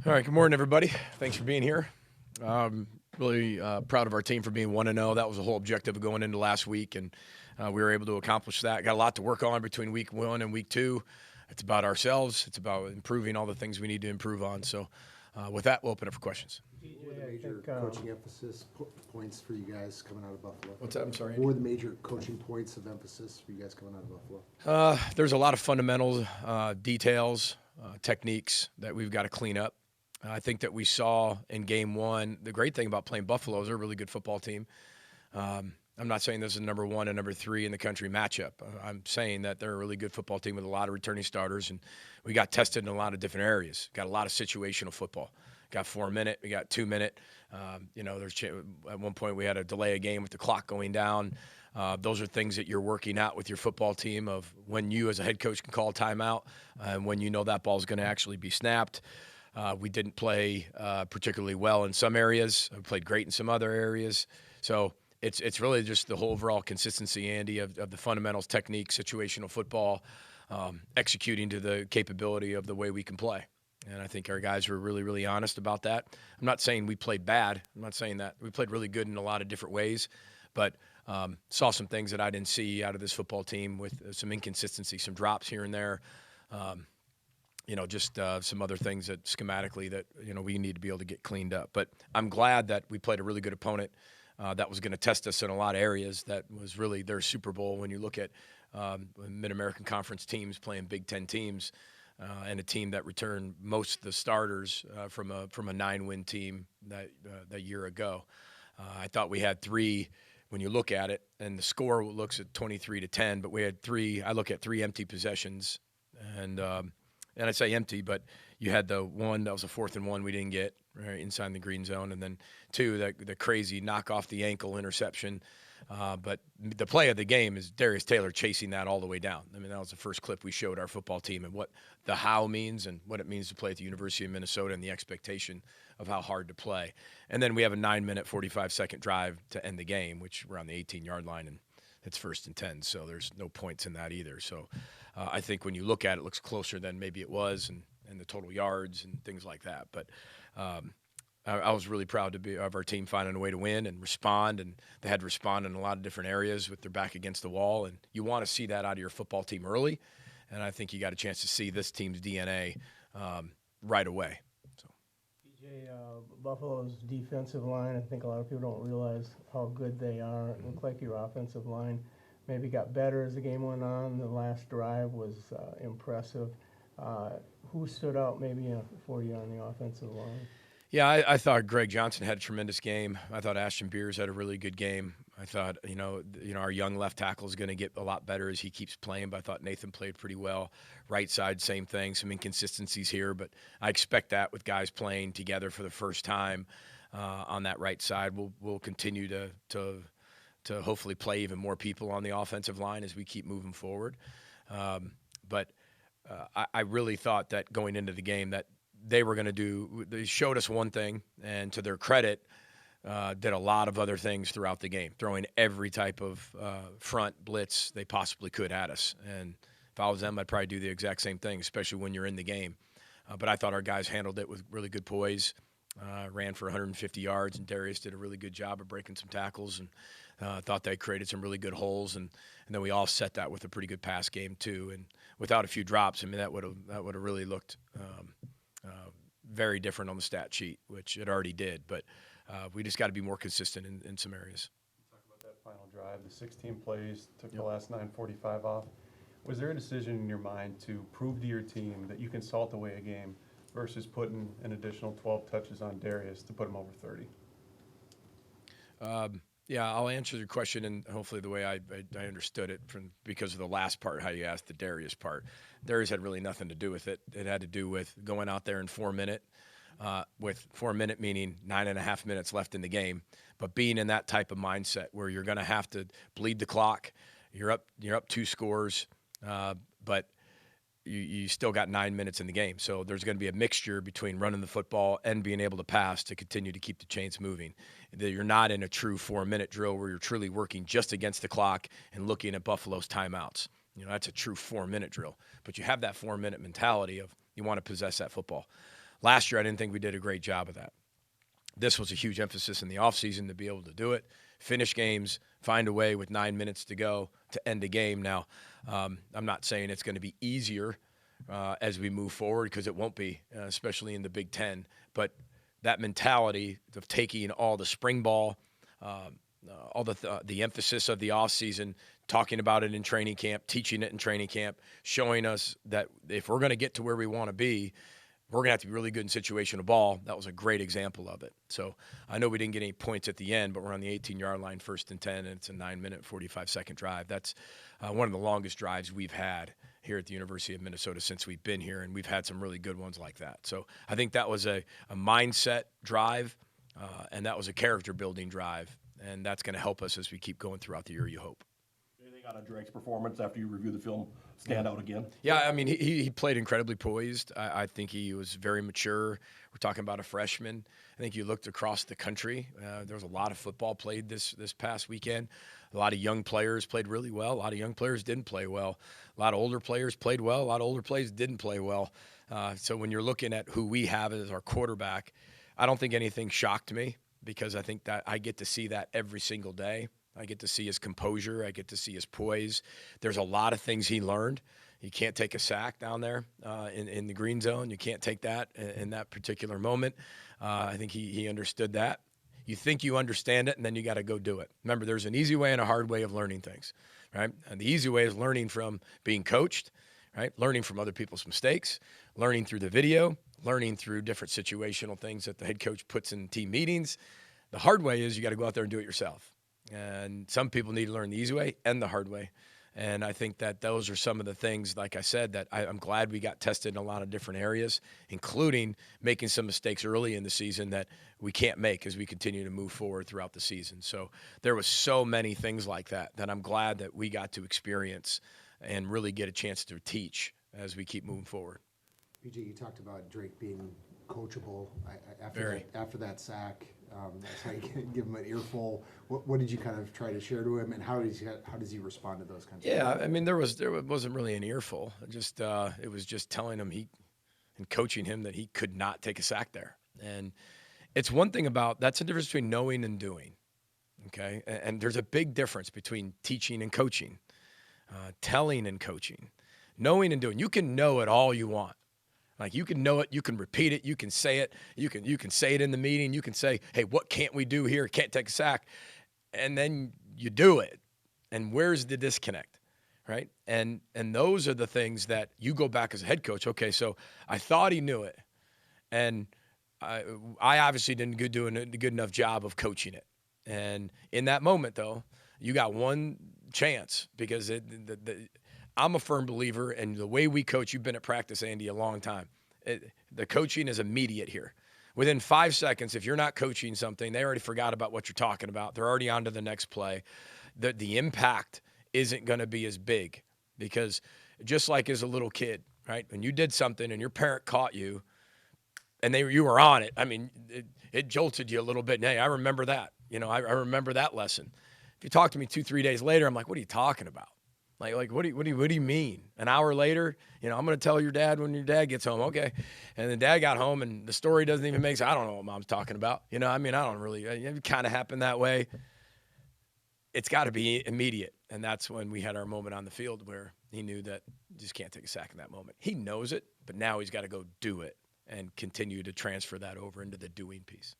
All right, good morning, everybody. Thanks for being here. Really proud of our team for being 1-0. That was the whole objective of going into last week, and we were able to accomplish that. Got a lot to work on between week 1 and week 2. It's about ourselves. It's about improving all the things we need to improve on. So with that, we'll open up for questions. What were the major coaching emphasis points for you guys coming out of Buffalo? What's that? I'm sorry. What were the major coaching points of emphasis for you guys coming out of Buffalo? There's a lot of fundamentals, details, techniques that we've got to clean up. I think that we saw in game 1, the great thing about playing Buffalo is they're a really good football team. I'm not saying this is number 1 and number 3 in the country matchup. I'm saying that they're a really good football team with a lot of returning starters, and we got tested in a lot of different areas. Got a lot of situational football. Got 4-minute, we got 2-minute. At one point we had a delay a game with the clock going down. Those are things that you're working out with your football team of when you as a head coach can call a timeout and when you know that ball is going to actually be snapped. We didn't play particularly well in some areas. We played great in some other areas. So it's really just the whole overall consistency, Andy, of the fundamentals, technique, situational football, executing to the capability of the way we can play. And I think our guys were really, really honest about that. I'm not saying we played bad. I'm not saying that. We played really good in a lot of different ways, but saw some things that I didn't see out of this football team with some inconsistency, some drops here and there. Some other things that schematically that, we need to be able to get cleaned up. But I'm glad that we played a really good opponent that was going to test us in a lot of areas. That was really their Super Bowl when you look at Mid-American Conference teams playing Big Ten teams and a team that returned most of the starters from a 9-win team that year ago. I thought we had 3 when you look at it, and the score looks at 23-10, but we had 3. I look at 3 empty possessions, and I say empty, but you had the one that was a 4th and 1 we didn't get right inside the green zone, and then 2 the crazy knock off the ankle interception. But the play of the game is Darius Taylor chasing that all the way down. I mean, that was the first clip we showed our football team and what the how means and what it means to play at the University of Minnesota and the expectation of how hard to play. And then we have a 9-minute, 45-second drive to end the game, which we're on the 18-yard line, and it's 1st and 10, so there's no points in that either. So I think when you look at it, it looks closer than maybe it was and the total yards and things like that. But I was really proud of our team finding a way to win and respond, and they had to respond in a lot of different areas with their back against the wall, and you want to see that out of your football team early, and I think you got a chance to see this team's DNA right away. So, PJ, Buffalo's defensive line, I think a lot of people don't realize how good they are. It looked like your offensive line maybe got better as the game went on. The last drive was impressive. Who stood out maybe for you on the offensive line? Yeah, I thought Greg Johnson had a tremendous game. I thought Ashton Beers had a really good game. I thought, our young left tackle is going to get a lot better as he keeps playing, but I thought Nathan played pretty well. Right side, same thing, some inconsistencies here, but I expect that with guys playing together for the first time on that right side. We'll continue to hopefully play even more people on the offensive line as we keep moving forward. But I really thought that going into the game that they showed us one thing, and to their credit, did a lot of other things throughout the game, throwing every type of front blitz they possibly could at us. And if I was them, I'd probably do the exact same thing, especially when you're in the game. But I thought our guys handled it with really good poise, ran for 150 yards, and Darius did a really good job of breaking some tackles, and thought they created some really good holes. And then we all set that with a pretty good pass game too. And without a few drops, I mean, that would have really looked very different on the stat sheet, which it already did. But we just got to be more consistent in some areas. Talk about that final drive. The 16 plays took the last 9:45 off. Was there a decision in your mind to prove to your team that you can salt away a game versus putting an additional 12 touches on Darius to put him over 30? Yeah, I'll answer your question, and hopefully the way I understood it because of the last part, how you asked the Darius part. Darius had really nothing to do with it. It had to do with going out there in 4-minute, with 4-minute meaning 9.5 minutes left in the game, but being in that type of mindset where you're going to have to bleed the clock. You're up 2 scores, but you still got 9 minutes in the game. So there's going to be a mixture between running the football and being able to pass to continue to keep the chains moving. You're not in a true 4-minute drill where you're truly working just against the clock and looking at Buffalo's timeouts. That's a true 4-minute drill. But you have that 4-minute mentality of you want to possess that football. Last year, I didn't think we did a great job of that. This was a huge emphasis in the offseason to be able to do it, finish games, find a way with 9 minutes to go to end a game. Now, I'm not saying it's going to be easier as we move forward, because it won't be, especially in the Big Ten. But that mentality of taking all the spring ball, all the emphasis of the offseason, talking about it in training camp, teaching it in training camp, showing us that if we're going to get to where we want to be, we're going to have to be really good in situational ball. That was a great example of it. So I know we didn't get any points at the end, but we're on the 18-yard line, 1st and 10, and it's a 9-minute, 45-second drive. That's one of the longest drives we've had here at the University of Minnesota since we've been here, and we've had some really good ones like that. So I think that was a mindset drive, and that was a character-building drive, and that's going to help us as we keep going throughout the year, you hope. Anything out of Drake's performance after you review the film stand out again? Yeah, I mean, he played incredibly poised. I think he was very mature. We're talking about a freshman. I think you looked across the country. There was a lot of football played this past weekend. A lot of young players played really well. A lot of young players didn't play well. A lot of older players played well. A lot of older players didn't play well. So when you're looking at who we have as our quarterback, I don't think anything shocked me, because I think that I get to see that every single day. I get to see his composure. I get to see his poise. There's a lot of things he learned. You can't take a sack down there in the green zone. You can't take that in that particular moment. I think he understood that. You think you understand it, and then you got to go do it. Remember, there's an easy way and a hard way of learning things, right? And the easy way is learning from being coached, right? Learning from other people's mistakes, learning through the video, learning through different situational things that the head coach puts in team meetings. The hard way is you got to go out there and do it yourself. And some people need to learn the easy way and the hard way. And I think that those are some of the things, like I said, that I'm glad we got tested in a lot of different areas, including making some mistakes early in the season that we can't make as we continue to move forward throughout the season. So there was so many things like that I'm glad that we got to experience and really get a chance to teach as we keep moving forward. PJ, you talked about Drake being coachable Very. after that sack. That's how you can give him an earful. What did you kind of try to share to him, and how does he respond to those kinds of things? Yeah, I mean, there wasn't really an earful. Just it was just telling him and coaching him that he could not take a sack there. And it's one thing that's the difference between knowing and doing. Okay, and there's a big difference between teaching and coaching, telling and coaching, knowing and doing. You can know it all you want. Like, you can know it, you can repeat it, you can say it, you can say it in the meeting, you can say, hey, what can't we do here? Can't take a sack. And then you do it. And where's the disconnect, right? And those are the things that you go back as a head coach. Okay, so I thought he knew it. And I obviously didn't do a good enough job of coaching it. And in that moment, though, you got one chance, because I'm a firm believer in the way we coach. You've been at practice, Andy, a long time. The coaching is immediate here. Within 5 seconds, if you're not coaching something, they already forgot about what you're talking about. They're already on to the next play. The impact isn't going to be as big, because just like as a little kid, right? When you did something and your parent caught you and you were on it, I mean, it jolted you a little bit. And, hey, I remember that. I remember that lesson. If you talk to me 2-3 days later, I'm like, what are you talking about? Like what do you mean? An hour later, I'm going to tell your dad when your dad gets home. Okay. And then dad got home and the story doesn't even make sense. I don't know what mom's talking about. I don't really, it kind of happened that way. It's got to be immediate. And that's when we had our moment on the field where he knew that you just can't take a sack in that moment. He knows it, but now he's got to go do it and continue to transfer that over into the doing piece.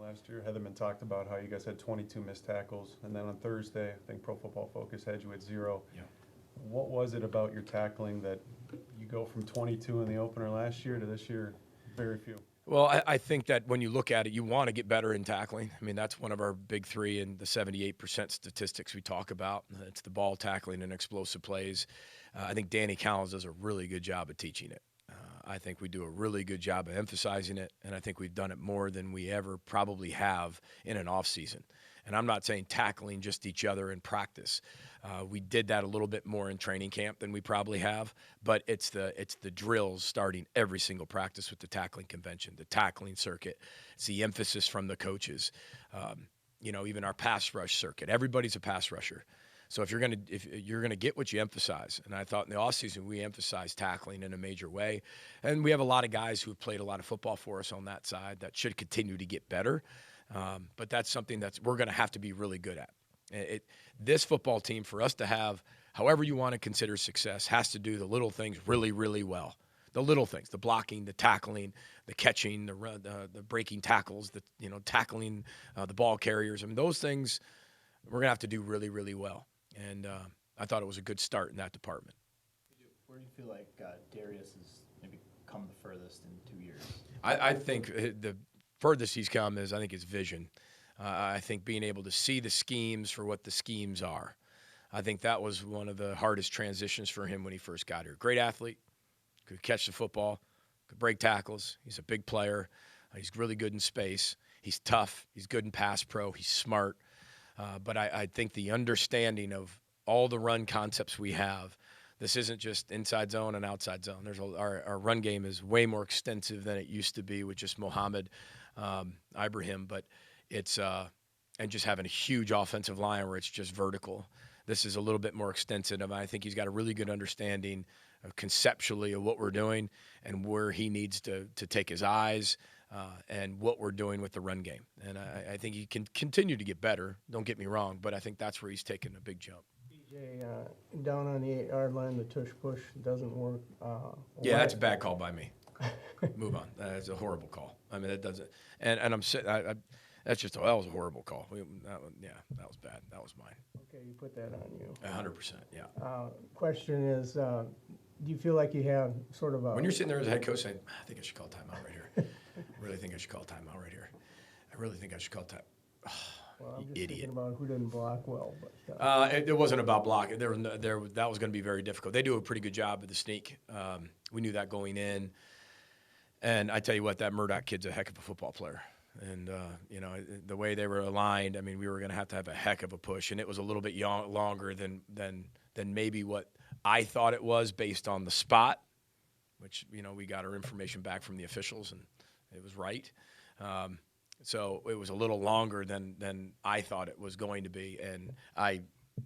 Last year, Heatherman talked about how you guys had 22 missed tackles, and then on Thursday, I think Pro Football Focus had you at 0. Yeah. What was it about your tackling that you go from 22 in the opener last year to this year, very few? Well, I think that when you look at it, you want to get better in tackling. I mean, that's one of our big three in the 78% statistics we talk about. It's the ball tackling and explosive plays. I think Danny Collins does a really good job of teaching it. I think we do a really good job of emphasizing it, and I think we've done it more than we ever probably have in an off season. And I'm not saying tackling just each other in practice. We did that a little bit more in training camp than we probably have, but it's the drills starting every single practice with the tackling convention, the tackling circuit. It's the emphasis from the coaches. Even our pass rush circuit. Everybody's a pass rusher. So if you're gonna get what you emphasize, and I thought in the offseason we emphasized tackling in a major way, and we have a lot of guys who have played a lot of football for us on that side that should continue to get better. But that's something we're gonna have to be really good at. This football team, for us to have, however you want to consider success, has to do the little things really, really well. The little things, the blocking, the tackling, the catching, the breaking tackles, tackling the ball carriers. I mean, those things we're gonna have to do really, really well. And I thought it was a good start in that department. Where do you feel like Darius has maybe come the furthest in 2 years? I think the furthest he's come is, I think, his vision. I think being able to see the schemes for what the schemes are. I think that was one of the hardest transitions for him when he first got here. Great athlete, could catch the football, could break tackles. He's a big player. He's really good in space. He's tough. He's good in pass pro. He's smart. But I think the understanding of all the run concepts we have, this isn't just inside zone and outside zone. Our run game is way more extensive than it used to be with just Mohammed Ibrahim, but it's and just having a huge offensive line where it's just vertical. This is a little bit more extensive. And I think he's got a really good understanding conceptually of what we're doing and where he needs to take his eyes and what we're doing with the run game. And I think he can continue to get better. Don't get me wrong, but I think that's where he's taken a big jump. BJ, down on the 8-yard line, the tush push doesn't work. Yeah, that's a bad call by me. Move on. That's a horrible call. I mean, it doesn't. And I'm sitting. That was a horrible call. That was bad. That was mine. Okay, you put that on you. 100%. Yeah. Question is, do you feel like you have sort of a... When you're sitting there as a head coach saying, I think I should call timeout right here. I really think I should call timeout right here. I really think I should call time. Well, I'm just idiot. thinking about who didn't block well. But, it wasn't about blocking. That was going to be very difficult. They do a pretty good job with the sneak. We knew that going in. And I tell you what, that Murdoch kid's a heck of a football player. And, the way they were aligned, I mean, we were going to have a heck of a push. And it was a little bit longer than maybe what I thought it was based on the spot, which, we got our information back from the officials, and it was right. So it was a little longer than I thought it was going to be. And I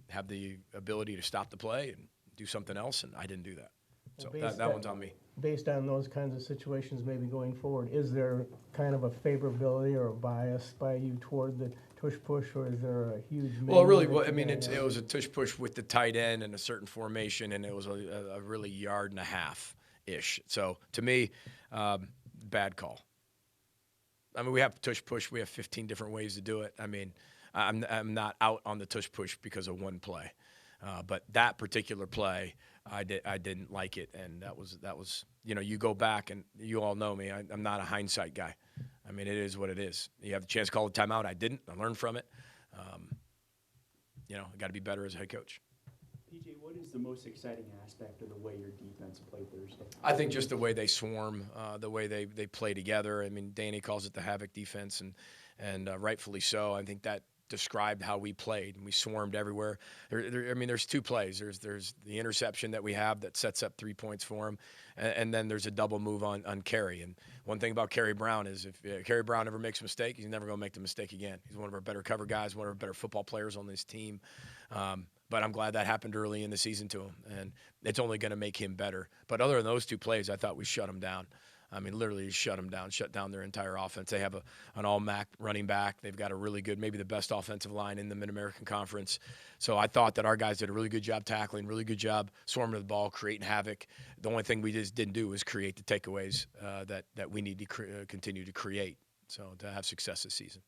have the ability to stop the play and do something else, and I didn't do that. So that one's on me. Based on those kinds of situations maybe going forward, is there kind of a favorability or a bias by you toward the tush push, or is there a huge... Well, really, it was a tush push with the tight end and a certain formation, and it was a really yard and a half-ish. So, to me, bad call. I mean, we have tush push. We have 15 different ways to do it. I mean, I'm not out on the tush push because of one play. But that particular play, I didn't like it, and that was you go back, and you all know me. I'm not a hindsight guy. I mean, it is what it is. You have the chance to call a timeout. I didn't. I learned from it. I got to be better as a head coach. PJ, what is the most exciting aspect of the way your defense played Thursday? I think just the way they swarm, the way they play together. I mean, Danny calls it the havoc defense, and rightfully so. I think that described how we played, and we swarmed everywhere. There's two plays. There's the interception that we have that sets up 3 points for him, and then there's a double move on Kerry. And one thing about Kerry Brown is if Kerry Brown ever makes a mistake, he's never going to make the mistake again. He's one of our better cover guys, one of our better football players on this team. But I'm glad that happened early in the season to him, and it's only going to make him better. But other than those two plays, I thought we shut him down. I mean, literally shut down their entire offense. They have an all-MAC running back. They've got a really good, maybe the best offensive line in the Mid-American Conference. So I thought that our guys did a really good job tackling, really good job swarming the ball, creating havoc. The only thing we just didn't do was create the takeaways that we need to continue to create, so to have success this season.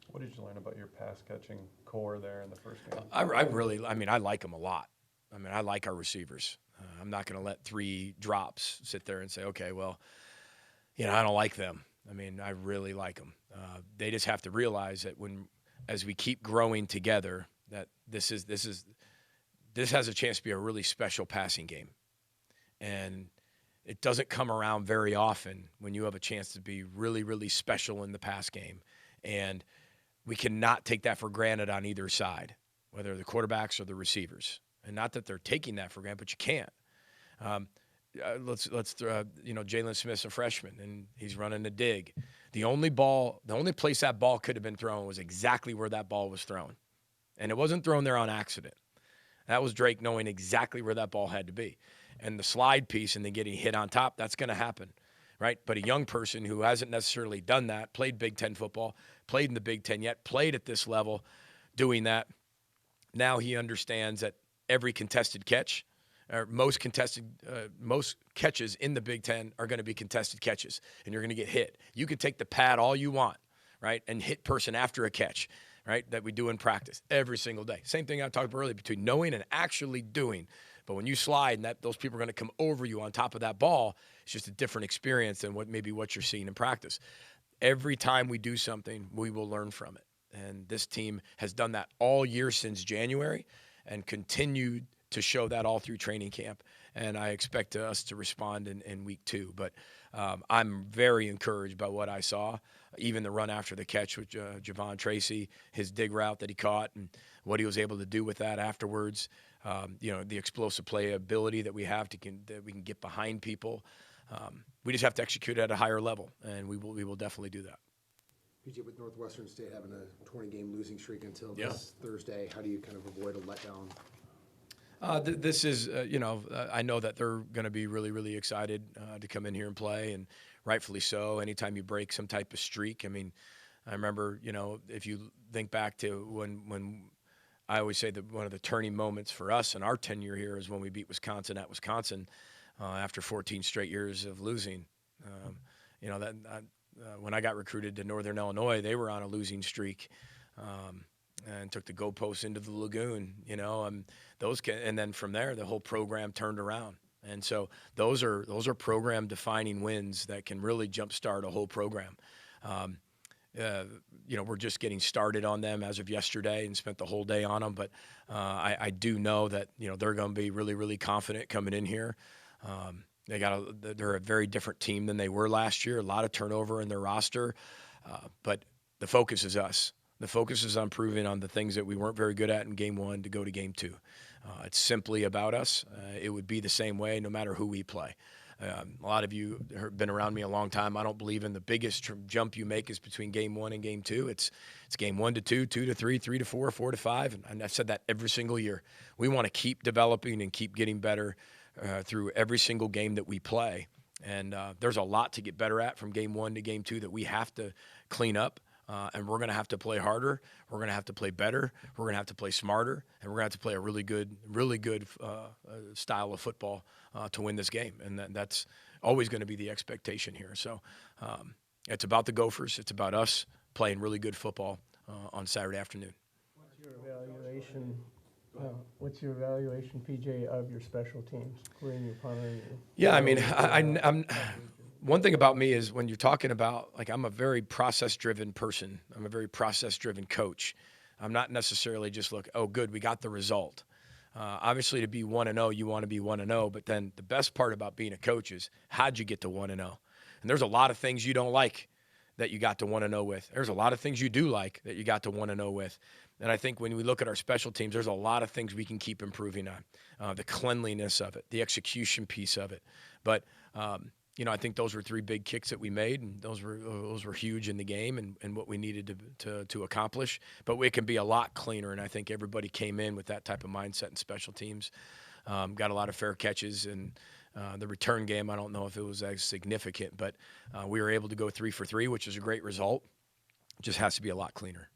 What did you learn about your pass-catching core there in the first game? I like them a lot. I mean, I like our receivers. I'm not going to let 3 drops sit there and say, okay, well, I don't like them. I mean, I really like them. They just have to realize that as we keep growing together, that this has a chance to be a really special passing game. And it doesn't come around very often when you have a chance to be really, really special in the pass game. And we cannot take that for granted on either side, whether the quarterbacks or the receivers. And not that they're taking that for granted, but you can't. Let's Jalen Smith's a freshman, and he's running a dig. The only place that ball could have been thrown was exactly where that ball was thrown. And it wasn't thrown there on accident. That was Drake knowing exactly where that ball had to be. And the slide piece and then getting hit on top, that's going to happen, right? But a young person who hasn't necessarily done that, played Big Ten football, played in the Big Ten yet, played at this level, doing that, now he understands that every contested catch, or most catches in the Big Ten are going to be contested catches, and you're going to get hit. You could take the pad all you want, right, and hit person after a catch, right, that we do in practice every single day. Same thing I talked about earlier between knowing and actually doing. But when you slide and those people are going to come over you on top of that ball, it's just a different experience than what you're seeing in practice. Every time we do something, we will learn from it. And this team has done that all year since January and continued to show that all through training camp. And I expect us to respond in week 2. But I'm very encouraged by what I saw, even the run after the catch with Javon Tracy, his dig route that he caught and what he was able to do with that afterwards. The explosive play ability that we have that we can get behind people. We just have to execute at a higher level, and we will definitely do that. PJ, with Northwestern State having a 20-game losing streak until this Thursday, how do you kind of avoid a letdown? This is, I know that they're going to be really, really excited to come in here and play, and rightfully so. Anytime you break some type of streak, I mean, I remember, if you think back to when I always say that one of the turning moments for us in our tenure here is when we beat Wisconsin at Wisconsin after 14 straight years of losing. When I got recruited to Northern Illinois, they were on a losing streak. And took the goalposts into the lagoon, and then from there, the whole program turned around. And so those are program-defining wins that can really jumpstart a whole program. We're just getting started on them as of yesterday and spent the whole day on them. But I do know that, they're going to be really, really confident coming in here. They're a very different team than they were last year, a lot of turnover in their roster. But the focus is us. The focus is on proving on the things that we weren't very good at in game 1 to go to game 2. It's simply about us. It would be the same way no matter who we play. A lot of you have been around me a long time. I don't believe in the biggest jump you make is between game 1 and game 2. It's game 1 to 2, 2 to 3, 3 to 4, 4 to 5. And I've said that every single year. We want to keep developing and keep getting better through every single game that we play. And there's a lot to get better at from game 1 to game 2 that we have to clean up. And we're going to have to play harder. We're going to have to play better. We're going to have to play smarter, and we're going to have to play a really good style of football to win this game. And that's always going to be the expectation here. So it's about the Gophers. It's about us playing really good football on Saturday afternoon. What's your evaluation, PJ, of your special teams, including your punter? Yeah, I mean, I'm. One thing about me is when you're talking about, I'm a very process-driven person. I'm a very process-driven coach. I'm not necessarily just good, we got the result. Obviously, to be 1-0, you want to be 1-0, but then the best part about being a coach is how'd you get to 1-0? And there's a lot of things you don't like that you got to 1-0 with. There's a lot of things you do like that you got to 1-0 with. And I think when we look at our special teams, there's a lot of things we can keep improving on. The cleanliness of it, the execution piece of it. But I think those were 3 big kicks that we made, and those were huge in the game and what we needed to accomplish. But it can be a lot cleaner, and I think everybody came in with that type of mindset in special teams. Got a lot of fair catches, and the return game, I don't know if it was as significant, but we were able to go 3 for 3, which is a great result. It just has to be a lot cleaner.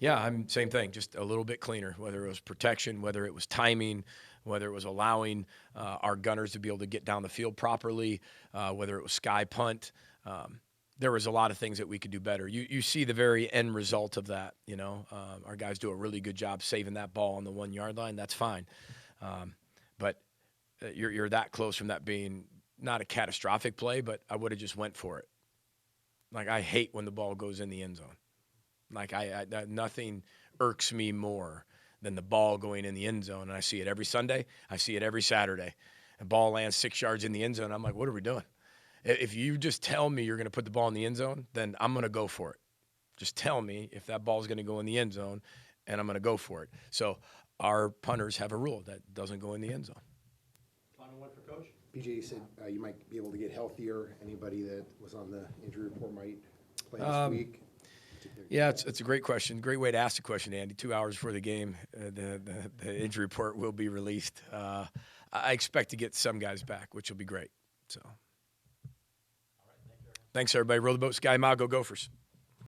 Yeah, same thing, just a little bit cleaner, whether it was protection, whether it was timing, whether it was allowing our gunners to be able to get down the field properly, whether it was sky punt. There was a lot of things that we could do better. You see the very end result of that, Our guys do a really good job saving that ball on the 1-yard line. That's fine. But you're that close from that being not a catastrophic play, but I would have just went for it. I hate when the ball goes in the end zone. Nothing irks me more than the ball going in the end zone. And I see it every Sunday. I see it every Saturday. The ball lands 6 yards in the end zone. I'm like, what are we doing? If you just tell me you're going to put the ball in the end zone, then I'm going to go for it. Just tell me if that ball is going to go in the end zone, and I'm going to go for it. So our punters have a rule that doesn't go in the end zone. Final one for Coach. PJ, you said you might be able to get healthier. Anybody that was on the injury report might play this week? Yeah, it's a great question. Great way to ask the question, Andy. 2 hours before the game, the injury report will be released. I expect to get some guys back, which will be great. So, thanks everybody. Row the boat, Sky Mile, go Gophers.